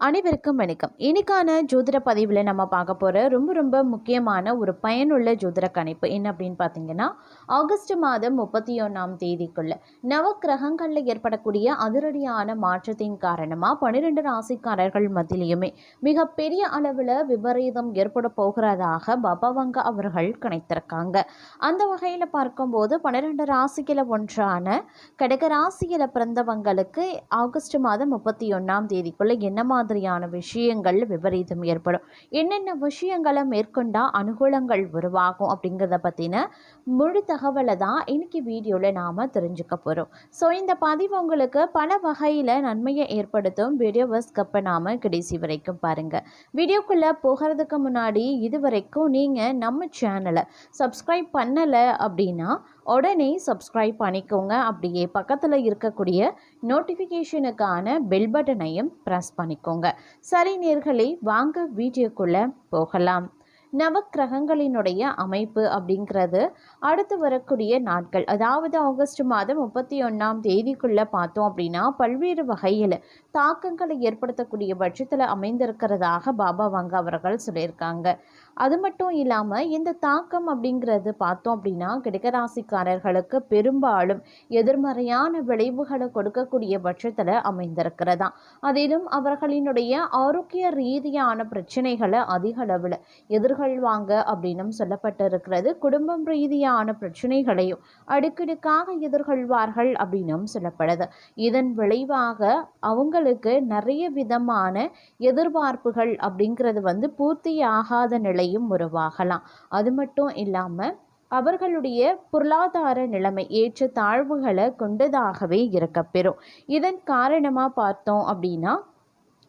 அனைவருக்கும் வணக்கம். இன்னைக்கான ஜோதிட பதிவில் நம்ம பார்க்க போகிற ரொம்ப முக்கியமான ஒரு பயனுள்ள ஜோதிட கணிப்பு என்ன அப்படின்னு பார்த்தீங்கன்னா, ஆகஸ்ட் மாதம் 31ஆம் தேதிக்குள்ள நவக்கிரகங்களில் ஏற்படக்கூடிய அதிரடியான மாற்றத்தின் காரணமாக 12 ராசிக்காரர்கள் மத்தியிலையுமே மிகப்பெரிய அளவில் விபரீதம் ஏற்பட போகிறதாக பபவங்க அவர்கள் கணித்திருக்காங்க. அந்த வகையில் பார்க்கும்போது 12 ராசியில் ஒன்றான கடக ராசியில் பிறந்தவங்களுக்கு ஆகஸ்ட் மாதம் 31ஆம் தேதிக்குள்ள என்ன மாதிரியான விஷயங்கள் விபரீதம் ஏற்படும், என்னென்ன விஷயங்களை மேற்கொண்டா அனுகூலங்கள் உருவாகும் அப்படிங்கிறத பற்றின முழு தகவலை தான் இன்னைக்கு வீடியோவில் நாம் தெரிஞ்சுக்க போகிறோம். ஸோ இந்த பதிவு உங்களுக்கு பல வகையில் நன்மையை ஏற்படுத்தும். வீடியோவை ஸ்கிப் பண்ணாமல் கடைசி வரைக்கும் பாருங்கள். வீடியோக்குள்ளே போகிறதுக்கு முன்னாடி இது வரைக்கும் நீங்கள் நம்ம சேனலை சப்ஸ்கிரைப் பண்ணலை அப்படின்னா உடனே சப்ஸ்கிரைப் பண்ணிக்கோங்க. அப்படியே பக்கத்தில் இருக்கக்கூடிய நோட்டிஃபிகேஷனுக்கான பெல் பட்டனையும் ப்ரெஸ் பண்ணிக்கோங்க. சரி நேயர்களே, வாங்க வீடியோக்குள்ளே போகலாம். நவக்கிரகங்களினுடைய அமைப்பு அப்படிங்கிறது அடுத்து வரக்கூடிய நாட்கள், அதாவது ஆகஸ்ட் மாதம் 31ஆம் தேதிக்குள்ளே பார்த்தோம் அப்படின்னா பல்வேறு வகையில் தாக்கங்களை ஏற்படுத்தக்கூடிய பட்சத்தில் அமைந்திருக்கிறதாக பபவங்க அவர்கள் சொல்லியிருக்காங்க. அது மட்டும் இல்லாமல் இந்த தாக்கம் அப்படிங்கிறது பார்த்தோம் அப்படின்னா கடகராசிக்காரர்களுக்கு பெரும்பாலும் எதிர்மறையான விளைவுகளை கொடுக்கக்கூடிய பட்சத்தில் அமைந்திருக்கிறதா. அதிலும் அவர்களினுடைய ஆரோக்கிய ரீதியான பிரச்சனைகளை அதிக அளவில் எதிர்கொள்வாங்க அப்படின்னும் சொல்லப்பட்டிருக்கிறது. குடும்பம் ரீதியான பிரச்சனைகளையும் அடுக்கடுக்காக எதிர்கொள்வார்கள் அப்படின்னும் சொல்லப்படுது. இதன் விளைவாக அவங்களுக்கு நிறைய விதமான எதிர்பார்ப்புகள் அப்படிங்கிறது பூர்த்தியாகாத நிலையும் உருவாகலாம். அது மட்டும் இல்லாமல் அவர்களுடைய பொருளாதார நிலைமை ஏற்ற தாழ்வுகளை கொண்டதாகவே இருக்கப்பெறும். இதன் காரணமாக பார்த்தோம் அப்படின்னா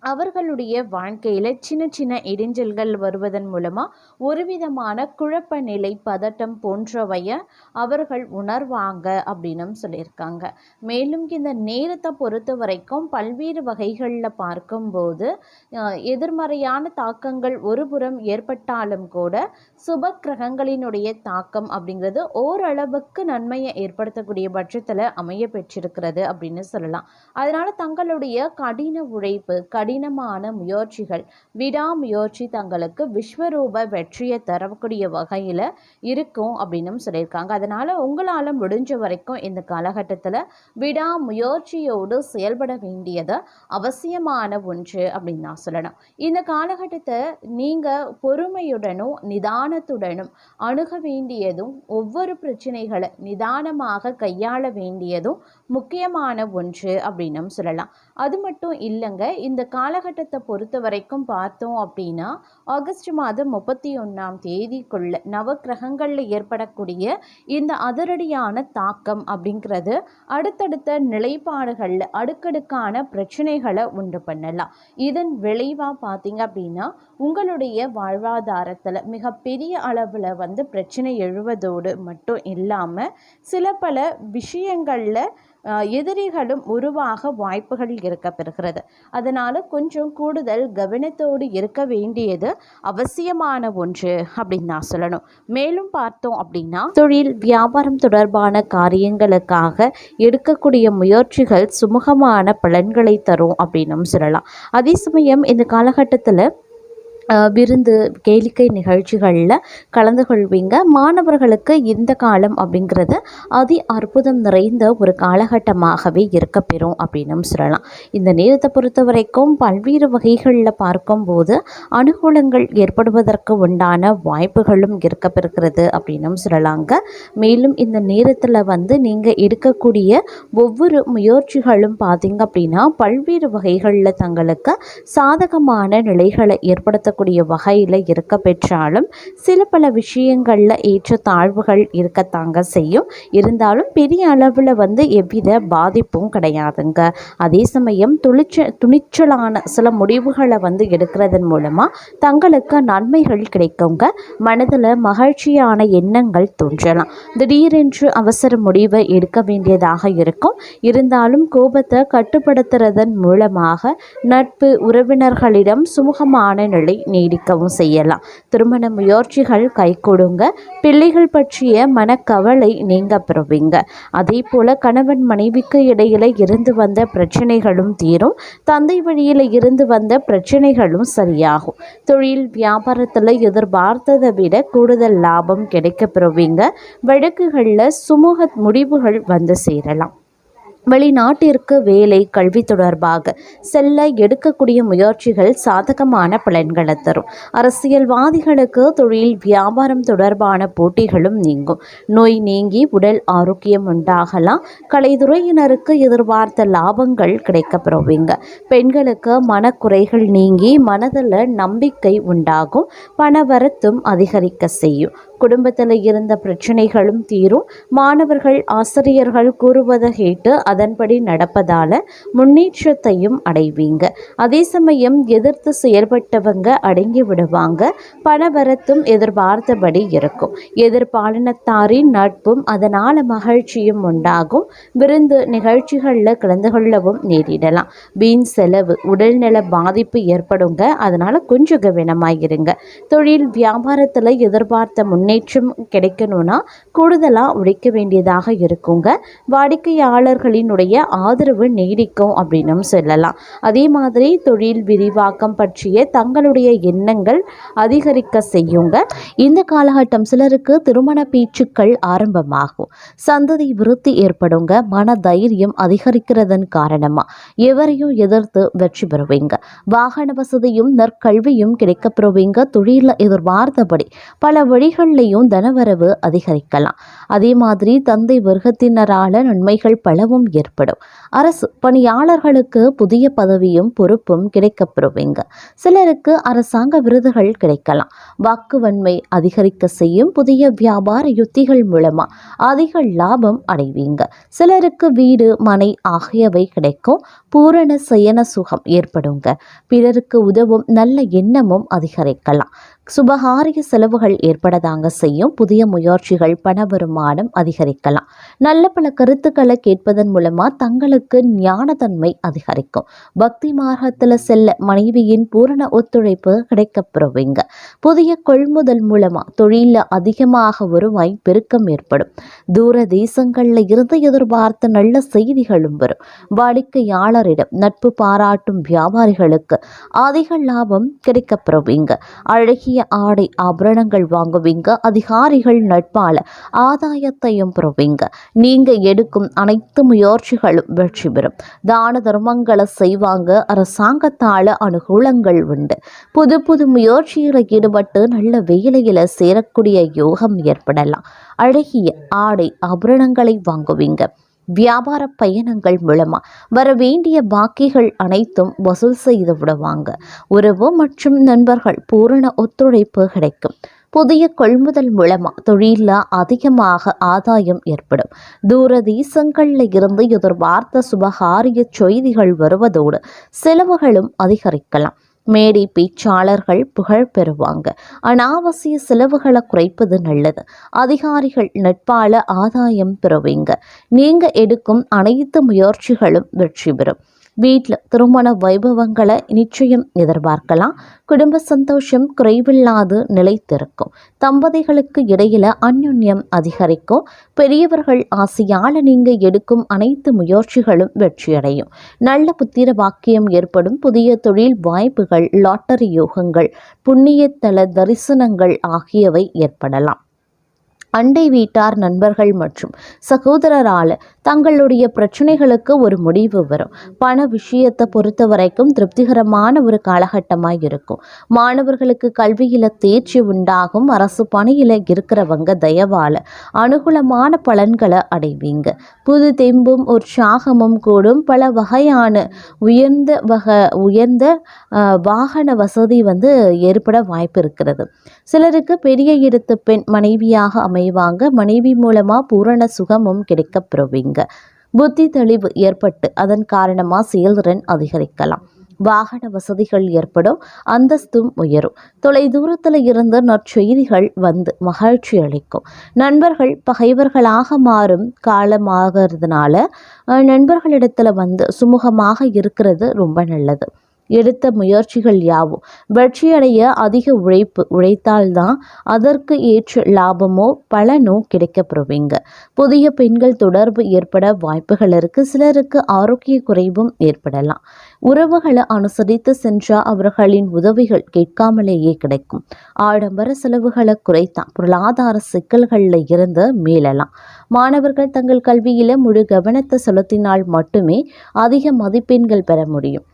அவர்களுடைய வாழ்க்கையில் சின்ன இடைஞ்சல்கள் வருவதன் மூலமாக ஒரு விதமான குழப்ப நிலை, பதட்டம் போன்றவைய அவர்கள் உணர்வாங்க அப்படின்னும் சொல்லியிருக்காங்க. மேலும் இந்த நேரத்தை பொறுத்த வரைக்கும் பல்வேறு வகைகளில் பார்க்கும்போது எதிர்மறையான தாக்கங்கள் ஒருபுறம் ஏற்பட்டாலும் கூட சுப கிரகங்களினுடைய தாக்கம் அப்படிங்கிறது ஓரளவுக்கு நன்மையை ஏற்படுத்தக்கூடிய பட்சத்தில் அமைய பெற்றிருக்கிறது அப்படின்னு சொல்லலாம். அதனால் தங்களுடைய கடின உழைப்பு, கடினமான முயற்சிகள், விடாமுயற்சி தங்களுக்கு விஸ்வரூப வெற்றியை தரக்கூடிய வகையில் இருக்கும் அப்படின்னு சொல்லியிருக்காங்க. அதனால் உங்களால் முடிஞ்ச வரைக்கும் இந்த காலகட்டத்தில் விடாமுயற்சியோடு செயல்பட வேண்டியது அவசியமான ஒன்று அப்படின்னு நான் சொல்லணும். இந்த காலகட்டத்தை நீங்கள் பொறுமையுடனும் நிதானத்துடனும் அணுக வேண்டியதும், ஒவ்வொரு பிரச்சனைகளை நிதானமாக கையாள வேண்டியதும் முக்கியமான ஒன்று அப்படின்னு சொல்லலாம். அது மட்டும் இல்லைங்க, இந்த காலகட்டத்தை பொறுத்த வரைக்கும் பார்த்தோம் அப்படின்னா ஆகஸ்ட் மாதம் 31ஆம் தேதிக்குள்ள நவக்கிரகங்களில் ஏற்படக்கூடிய இந்த அதிரடியான தாக்கம் அப்படிங்கிறது அடுத்தடுத்த நிலைப்பாடுகளில் அடுக்கடுக்கான பிரச்சனைகளை உண்டு பண்ணலாம். இதன் விளைவாக பார்த்தீங்க அப்படின்னா உங்களுடைய வாழ்வாதாரத்தில் மிகப்பெரிய அளவில் பிரச்சனை எழுவதோடு மட்டும் இல்லாமல் சில பல விஷயங்களில் எதிரிகளும் உருவாக வாய்ப்புகள் இருக்கப்பெறுகிறது. அதனால் கொஞ்சம் கூடுதல் கவனத்தோடு இருக்க வேண்டியது அவசியமான ஒன்று அப்படின்னு நான் சொல்லணும். மேலும் பார்த்தோம் அப்படின்னா தொழில் வியாபாரம் தொடர்பான காரியங்களுக்காக எடுக்கக்கூடிய முயற்சிகள் சுமூகமான பலன்களை தரும் அப்படின்னும் சொல்லலாம். அதே சமயம் இந்த காலகட்டத்தில் விருந்து கேளிக்கை நிகழ்ச்சிகளில் கலந்து கொள்வீங்க. மாணவர்களுக்கு இந்த காலம் அப்படிங்கிறது அதி அற்புதம் நிறைந்த ஒரு காலகட்டமாகவே இருக்கப்பெறும் அப்படின்னு சொல்லலாம். இந்த நேரத்தை பொறுத்த வரைக்கும் பல்வேறு வகைகளில் பார்க்கும்போது அனுகூலங்கள் ஏற்படுவதற்கு உண்டான வாய்ப்புகளும் இருக்கப்பெறுகிறது அப்படின்னு சொல்லலாங்க. மேலும் இந்த நேரத்தில் நீங்கள் எடுக்கக்கூடிய ஒவ்வொரு முயற்சிகளும் பார்த்தீங்க அப்படின்னா பல்வேறு வகைகளில் தங்களுக்கு சாதகமான நிலைகளை ஏற்படுத்த வகையில் இருக்க பெற்றாலும் சில பல விஷயங்களில் ஏற்ற தாழ்வுகள் இருக்கத்தாங்க செய்யும். இருந்தாலும் பெரிய அளவில் எவ்வித பாதிப்பும் கிடையாதுங்க. அதே சமயம் துணிச்சலான சில முடிவுகளை எடுக்கிறதன் மூலமாக தங்களுக்கு நன்மைகள் கிடைக்குங்க. மனதில் மகிழ்ச்சியான எண்ணங்கள் தோன்றலாம். திடீரென்று அவசர முடிவை எடுக்க வேண்டியதாக இருக்கும். இருந்தாலும் கோபத்தை கட்டுப்படுத்துறதன் மூலமாக நட்பு உறவினர்களிடம் சுமூகமான நிலை நீடிக்கவும் செய்யலாம். திருமண முயற்சிகள் கைகூடுங்க. பிள்ளைகள் பற்றிய மனக்கவலை நீங்க பெறுவீங்க. அதே போல கணவன் மனைவிக்கு இடையில இருந்து வந்த பிரச்சனைகளும் தீரும். தந்தை வழியில் இருந்து வந்த பிரச்சனைகளும் சரியாகும். தொழில் வியாபாரத்தில் எதிர்பார்த்ததை விட கூடுதல் லாபம் கிடைக்க பெறுவீங்க. வழக்குகளில் சுமூக முடிவுகள் வந்து சேரலாம். வெளிநாட்டிற்கு வேலை கல்வி தொடர்பாக செல்ல எடுக்கக்கூடிய முயற்சிகள் சாதகமான பலன்களை தரும். அரசியல்வாதிகளுக்கு தொழில் வியாபாரம் தொடர்பான போட்டிகளும் நீங்கும். நோய் நீங்கி உடல் ஆரோக்கியம் உண்டாகலாம். கலைத்துறையினருக்கு எதிர்பார்த்த லாபங்கள் கிடைக்கப்பெறுவீங்க. பெண்களுக்கு மனக்குறைகள் நீங்கி மனதில் நம்பிக்கை உண்டாகும். பணவரத்தும் அதிகரிக்க செய்யும். குடும்பத்தில் இருந்த பிரச்சனைகளும் தீரும். மாணவர்கள் ஆசிரியர்கள் கூறுவதை கேட்டு அதன்படி நடப்பதால முன்னேற்றத்தையும் அடைவீங்க. அதே சமயம் எதிர்த்து செயல்பட்டவங்க அடங்கி விடுவாங்க. பணவரத்தும் எதிர்பார்த்தபடி இருக்கும். எதிர்பாலினத்தாரின் நட்பும் அதனால மகிழ்ச்சியும் உண்டாகும். விருந்து நிகழ்ச்சிகளில் கலந்து கொள்ளவும் நேரிடலாம். வீண் செலவு உடல்நல பாதிப்பு ஏற்படுங்க. அதனால கொஞ்சம் கவனமாயிருங்க. தொழில் வியாபாரத்தில் எதிர்பார்த்த முன்னேற்றம் கிடைக்கணும்னா கூடுதலாக உழைக்க வேண்டியதாக இருக்குங்க. வாடிக்கையாளர்களினுடைய ஆதரவு நீடிக்கும் அப்படின்னு சொல்லலாம். அதே மாதிரி தொழில் விரிவாக்கம் பற்றிய தங்களுடைய எண்ணங்கள் அதிகரிக்க செய்யுங்க. இந்த காலகட்டம் சிலருக்கு திருமண பேச்சுக்கள் ஆரம்பமாகும். சந்ததி விருத்தி ஏற்படுங்க. மன தைரியம் அதிகரிக்கிறதன் காரணமா எவரையும் எதிர்த்து வெற்றி பெறுவீங்க. வாகன வசதியும் நற்கல்வியும் கிடைக்கப்பெறுவீங்க. தொழில எதிர்பார்த்தபடி பல வழிகள்லையும் தனவரவு அதிகரிக்கலாம். அதே மாதிரி தந்தை வர்க்கத்தினரால நன்மைகள் பலவும் ஏற்படும். அரசு பணியாளர்களுக்கு புதிய பதவியும் பொறுப்பும் கிடைக்கப்பெறுவீங்க. சிலருக்கு அரசாங்க விருதுகள் கிடைக்கலாம். வாக்குவன்மை அதிகரிக்க செய்யும். புதிய வியாபார யுத்திகள் மூலமா அதிக லாபம் அடைவீங்க. சிலருக்கு வீடு மனை ஆகியவை கிடைக்கும். பூரண சயன சுகம் ஏற்படுங்க. பிறருக்கு உதவும் நல்ல எண்ணமும் அதிகரிக்கலாம். சுபகாரிய செலவுகள் ஏற்படதாங்க செய்யும். புதிய முயற்சிகள் பண வருமானம் அதிகரிக்கலாம். நல்ல பல கருத்துக்களை கேட்பதன் மூலமா தங்களுக்கு ஞானத்தன்மை அதிகரிக்கும். பக்தி மார்க்கத்தில் செல்ல மனைவியின் பூரண ஒத்துழைப்பு கிடைக்கப்பெறுவீங்க. புதிய கொள்முதல் மூலமா தொழில அதிகமாக வருவாய் பெருக்கம் ஏற்படும். தூர தேசங்கள்ல இருந்து எதிர்பார்த்த நல்ல செய்திகளும் வரும். வாடிக்கையாளரிடம் நட்பு பாராட்டும் வியாபாரிகளுக்கு அதிக லாபம் கிடைக்கப்பெறுவீங்க. அழகிய ஆடை ஆபரணங்கள் வாங்குவீங்க. அதிகாரிகள் நட்பால ஆதாயத்தையும் பெறுவீங்க. நீங்க எடுக்கும் அனைத்து முயற்சிகளும் வெற்றி பெறும். தான தர்மங்களை செய்வாங்க. அரசாங்கத்தால அனுகூலங்கள் உண்டு. புது புது முயற்சியில் ஈடுபட்டு நல்ல வேலையில சேரக்கூடிய யோகம் ஏற்படலாம். அழகிய ஆடை ஆபரணங்களை வாங்குவீங்க. வியாபார பயணங்கள் மூலமா வர வேண்டிய பாக்கிகள் அனைத்தும் வசூல் செய்து விடுவாங்க. உறவு மற்றும் நண்பர்கள் பூரண ஒத்துழைப்பு கிடைக்கும். புதிய கொள்முதல் மூலமா தொழில அதிகமாக ஆதாயம் ஏற்படும். தூர தேசங்கள்ல இருந்து எதிர்பார்த்த சுபகாரிய செய்திகள் வருவதோடு செலவுகளும் அதிகரிக்கலாம். மேடை பேச்சாளர்கள் புகழ் பெறுவாங்க. அனாவசிய செலவுகளை குறைப்பது நல்லது. அதிகாரிகள் நட்பால ஆதாயம் பெறுவீங்க. நீங்க எடுக்கும் அனைத்து முயற்சிகளும் வெற்றி பெறும். வீட்டில் திருமண வைபவங்களை நிச்சயம் எதிர்பார்க்கலாம். குடும்ப சந்தோஷம் குறைவில்லாது நிலைத்திருக்கும். தம்பதிகளுக்கு இடையில அந்யுன்யம் அதிகரிக்கும். பெரியவர்கள் ஆசையால நீங்க எடுக்கும் அனைத்து முயற்சிகளும் வெற்றியடையும். நல்ல புத்திர வாக்கியம் ஏற்படும். புதிய தொழில் வாய்ப்புகள், லாட்டரி யோகங்கள், புண்ணியத்தல தரிசனங்கள் ஆகியவை ஏற்படலாம். அண்டை வீட்டார் நண்பர்கள் மற்றும் சகோதரரால் தங்களுடைய பிரச்சனைகளுக்கு ஒரு முடிவு வரும். பண விஷயத்தை பொறுத்த வரைக்கும் திருப்திகரமான ஒரு காலகட்டமாக இருக்கும். மாணவர்களுக்கு கல்வியில் தேர்ச்சி உண்டாகும். அரசு பணியில் இருக்கிறவங்க தயவால் அனுகூலமான பலன்களை அடைவீங்க. புது தெம்பும் உற்சாகமும் கூடும். பல வகையான உயர்ந்த வாகன வசதி ஏற்பட வாய்ப்பு இருக்கிறது. சிலருக்கு பெரிய இடத்து பெண் மனைவியாக அமைவாங்க. மனைவி மூலமா பூரண சுகமும் கிடைக்கப்பெறுவீங்க. புத்தி தெளிவு ஏற்பட்டு அதன் காரணமா செயல்திறன் அதிகரிக்கலாம். வாகன வசதிகள் ஏற்படும். அந்தஸ்தும் உயரும். தொலை தூரத்தில் இருந்து நற்செய்திகள் மகிழ்ச்சி அளிக்கும். நண்பர்கள் பகைவர்களாக மாறும் காலமாகிறதுனால நண்பர்களிடத்துல சுமூகமாக இருக்கிறது ரொம்ப நல்லது. எடுத்த முயற்சிகள் யாவும் வெற்றியடைய அதிக உழைத்தால்தான் அதற்கு ஏற்ற லாபமோ பலனோ கிடைக்கப்பெறுவீங்க. புதிய பெண்கள் தொடர்பு ஏற்பட வாய்ப்புகள் இருக்கு. சிலருக்கு ஆரோக்கிய குறைவும் ஏற்படலாம். உறவுகளை அனுசரித்து சென்றால் அவர்களின் உதவிகள் கேட்காமலேயே கிடைக்கும். ஆடம்பர செலவுகளை குறைத்தான் பொருளாதார சிக்கல்களில் இருந்து மீளலாம். மாணவர்கள் தங்கள் கல்வியில முழு கவனத்தை செலுத்தினால் மட்டுமே அதிக மதிப்பெண்கள் பெற முடியும்.